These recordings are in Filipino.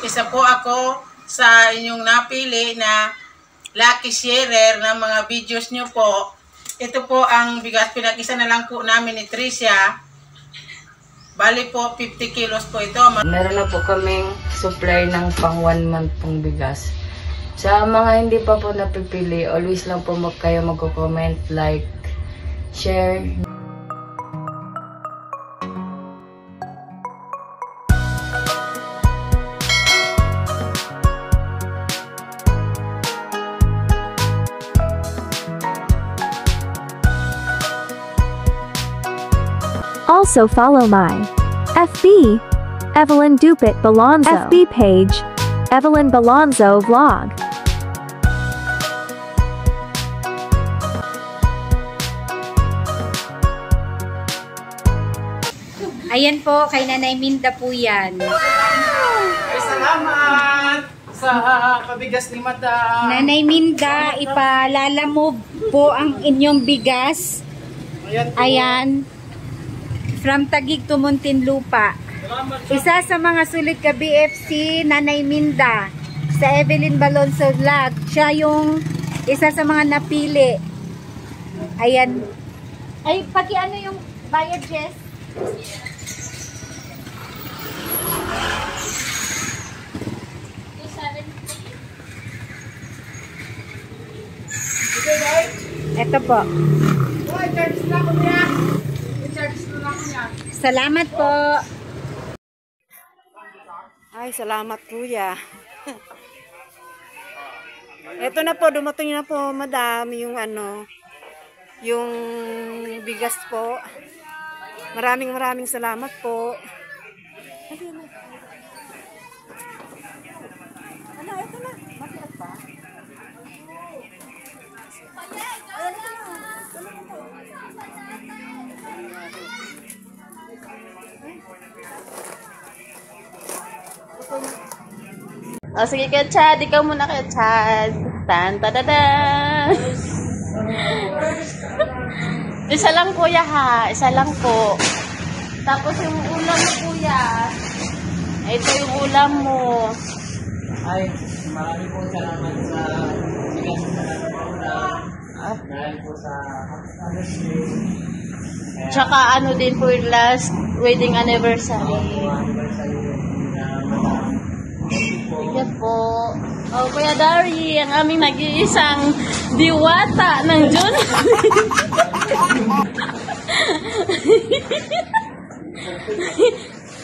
Isa po ako sa inyong napili na lucky sharer ng mga videos nyo po. Ito po ang bigas, pinag-isa na lang po namin ni Tricia. Bali po, 50 kilos po ito. Meron na po kaming supply ng pang 1 month pong bigas. Sa mga hindi pa po napipili, always lang po kayo magko-comment, like, share. Also follow my FB, Evelyn Dupit Balonzo, FB page, Evelyn Balonzo Vlog. Ayan po, kay Nanay Minda po yan. Salamat sa kabigas ni Madam. Nanay Minda, ipalalamove po ang inyong bigas. Ayan. From Taguig to Muntinlupa. Isa sa mga sulit ka BFC, Nanay Minda, sa Evelyn Balonzo Vlog. Siya yung isa sa mga napili. Ayan. Ay, paki ano yung bayad, Jess? Ito po. Salamat po. Ay, salamat kuya. Ito na po, dumating na po, madam, yung ano, yung bigas po. Maraming salamat po. Ano, ito na. Matiyak pa? O, sige ka, Chad. Ikaw muna ka, Chad. Tan-tadadan! Isa lang, kuya, ha? Isa lang po. Tapos yung ulam mo, kuya. Ito yung ulam mo. Ay, marami po salamat sa bigas na ulam. Dahil po sa Tsaka ano din po yung last wedding anniversary. Sige po. Oh, Kuya Dari, ang aming nag-iisang diwata ng June.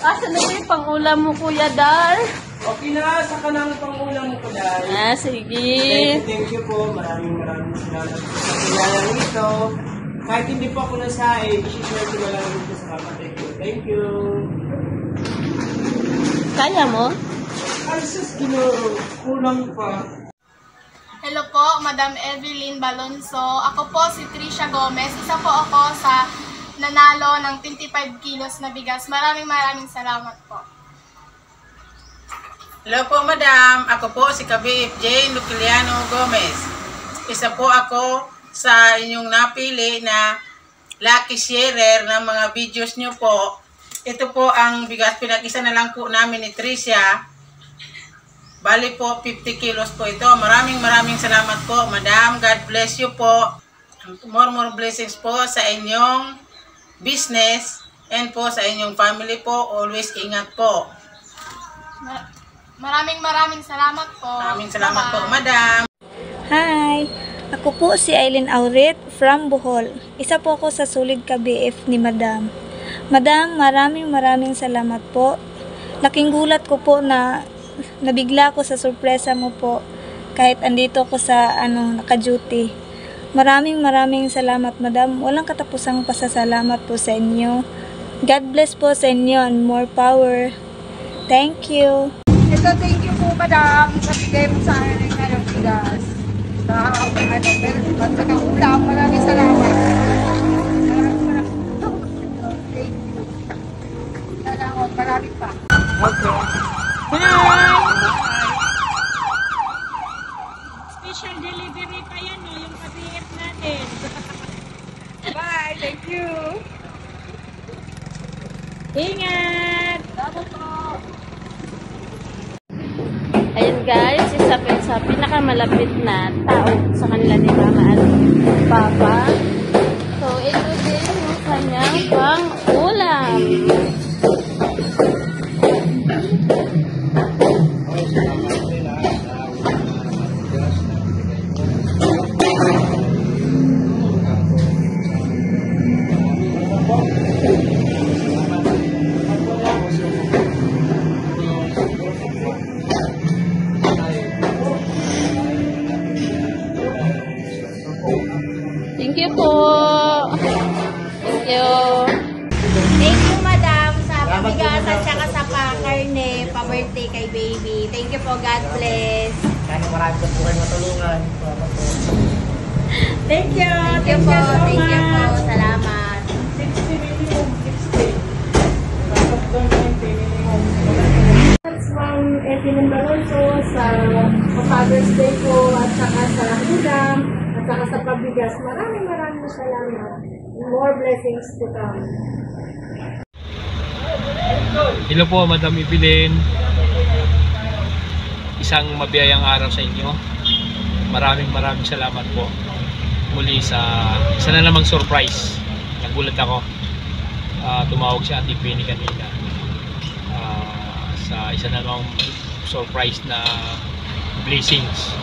Asan na po yung pang-ulam mo, Kuya Dar? Okay na, saka ng pang-ulam ko dahil. Ah, sige. Thank you po. Maraming salamat po sa kailangan nito. Kahit hindi po ako nasahe, i-share ko na lang dito sa kapatid ko. Thank you. Kaya mo? Ay, sus, kulang pa. Hello po, Madam Evelyn Balonzo. Ako po si Tricia Gomez. Isa po ako sa nanalo ng 25 kilos na bigas. Maraming salamat po. Hello po, Madam. Ako po si Kabib Jane Luciliano Gomez. Isa po ako sa inyong napili na lucky sharer ng mga videos nyo po. Ito po ang bigas, pinag-isa na lang po namin ni Tricia. Bali po, 50 kilos po ito. Maraming salamat po, Madam. God bless you po. More blessings po sa inyong business and po sa inyong family po. Always ingat po. Maraming salamat po. Maraming salamat po, Madam. Hi! Ako po si Aileen Auret from Bohol. Isa po ako sa sulit ka BF ni Madam. Madam, maraming salamat po. Laking gulat ko po na nabigla ko sa sorpresa mo po kahit andito ko sa naka-duty. Maraming salamat, Madam. Walang katapusang pasasalamat po sa inyo. God bless po sa inyo and more power. Thank you. Ito, thank you po, madam. Sabi mo sa akin ng bigas. Pero ulam, maraming salamat. Thank you. Salamat, marami pa. Special delivery pa yan, no? Yung pa-BF natin. Bye, thank you. Ingat! guys, isa pa sa pinakamalapit na tao sa kanila ni Mama at Papa. So, ito din yung kanyang pang-ulam. Thank you po. Thank you. Thank you, madam, sa pabigas at saka sa pa-karne, pa-birthday kay baby. Thank you po. God bless. Sana marami po kayo matulungan. Thank you. Thank you po. Thank you po. Salamat. 60 minimum, 60. From Evelyn Balonzo sa Father's Day po at saka sa ulam at saka sa pabigas. Maraming salamat. More blessings to come. Hello po, Madam Evelyn. Isang mabiyayang araw sa inyo. Maraming salamat po. Muli sa isa na namang surprise. Nagulat ako. Tumawag si Ate Penny kanina. Sa isa na namang surprise na blessings.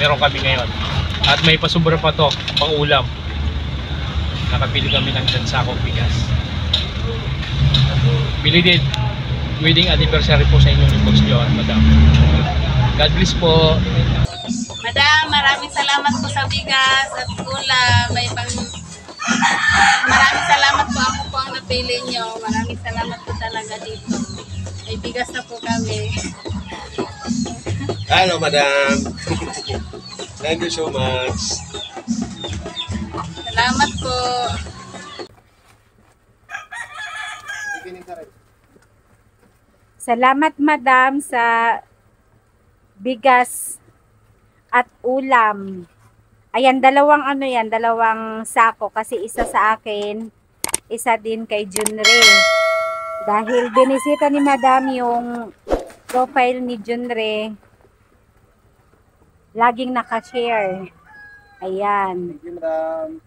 Meron kami ngayon. At may pasubra pa to, pang ulam. Nakapili kami ng dansakong bigas. Belated wedding anniversary po sa inyo ni Coach John, Madam. God bless po. Madam, maraming salamat po sa bigas at ulam. Maraming salamat po, ako po ang napili nyo. Maraming salamat po talaga dito. May bigas na po kami. Hello, Madam. Thank you so much. Salamat po. Salamat, madam, sa bigas at ulam. Ayan, dalawang sako kasi isa sa akin, isa din kay Junre. Dahil binisita ni madam yung profile ni Junre, laging nakashare. Ayan. Thank you, Madam.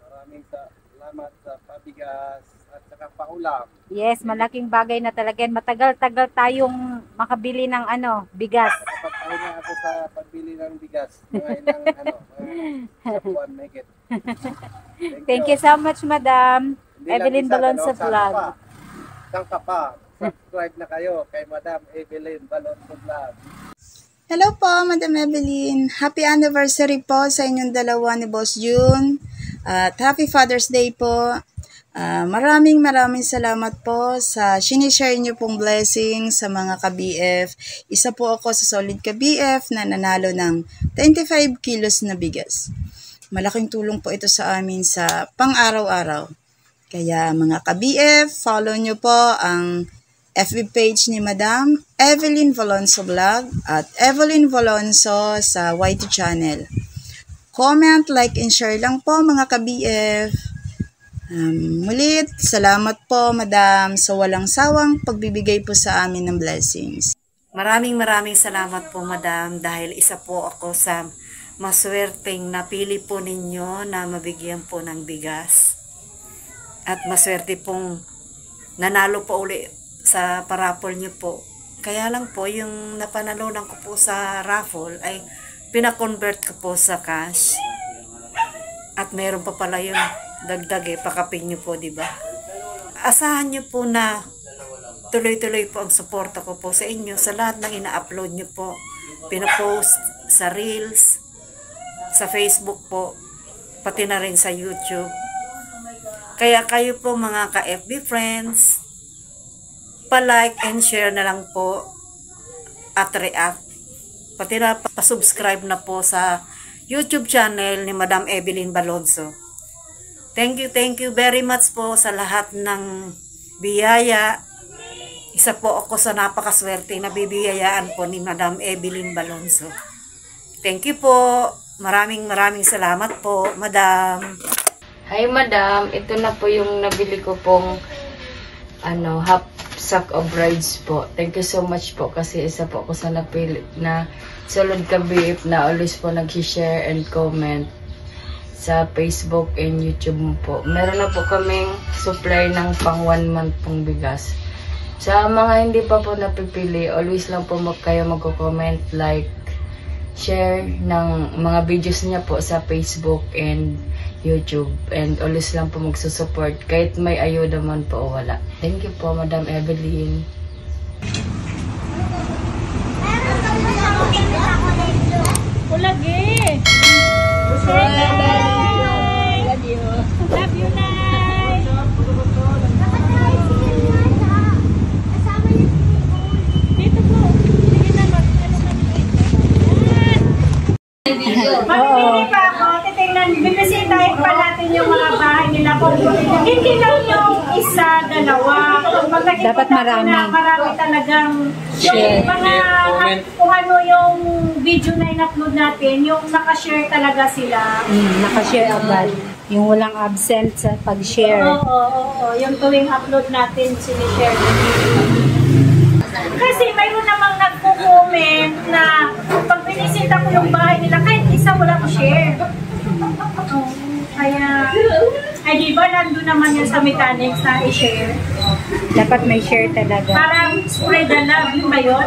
Maraming salamat sa pabigas at saka paulam. Yes, malaking bagay na talaga. Matagal-tagal tayong makabili ng bigas. Kapag na ako sa pagbili ng bigas. Mga ilang sa buwan, make it. Thank you so much, Madam Evelyn Balonzo Vlog. Saan ka pa? Subscribe na kayo kay Madam Evelyn Balonzo Vlog. Hello po, Madam Evelyn. Happy anniversary po sa inyong dalawa ni Boss June. At Happy Father's Day po. Maraming salamat po sa sinishare niyo pong blessing sa mga ka-BF. Isa po ako sa solid ka-BF na nanalo ng 25 kilos na bigas. Malaking tulong po ito sa amin sa pang-araw-araw. Kaya mga ka-BF, follow niyo po ang FB page ni Madam Evelyn Balonzo Vlog at Evelyn Balonzo sa YT channel. Comment, like, and share lang po mga ka-BF. Mulit, salamat po Madam sa walang sawang pagbibigay po sa amin ng blessings. Maraming salamat po Madam dahil isa po ako sa maswerteng napili po ninyo na mabigyan po ng bigas. At maswerte pong nanalo po uli sa parapol niyo po. Kaya lang po, yung napanalunan ko po sa raffle ay pinakonvert ko po sa cash. At meron pa pala yung dagdag pakapin niyo po, di ba? Asahan niyo po na tuloy-tuloy po ang suporta ko po sa inyo sa lahat ng ina-upload niyo po. Pinapost sa Reels, sa Facebook po, pati na rin sa YouTube. Kaya kayo po mga ka-FB friends, pa-like and share na lang po at react. Pati na pa-subscribe na po sa YouTube channel ni Madam Evelyn Balonzo. Thank you very much po sa lahat ng biyaya. Isa po ako sa napakaswerte na bibiyayaan po ni Madam Evelyn Balonzo. Thank you po. Maraming salamat po, Madam. Hi Madam, ito na po yung nabili ko pong half sack of rides po. Thank you so much po kasi isa po ako sa napili na sulod ka BF na always po nag-share and comment sa Facebook and YouTube po. Meron na po kaming supply ng pang 1 month pong bigas. Sa mga hindi pa po napipili, always lang po kayo magko-comment, like, share ng mga videos niya po sa Facebook and YouTube. And always lang po magsusupport kahit may ayuda man po o wala. Thank you po, Madam Evelyn. Ulagi! Love you, Nay! Dito po. Sige na, Mamimili pa ako, titignan, bibisitahin pa natin yung mga bahay nila. Hindi lang yung isa, dalawa. Dapat marami. Marami talagang Share. yung mga, kung ano yung video na in-upload natin, yung nakashare talaga sila. Nakashare agad. Yung walang absent sa pag-share. Oo. Yung tuwing upload natin, sinishare. Kasi mayroon namang nagko-comment na pag binisita ko yung bahay nila, kahit isa wala ko share. Kaya, ay di ba nandun naman yan sa mechanics na i-share? Dapat may share talaga. Parang spread the love, yun ba yun?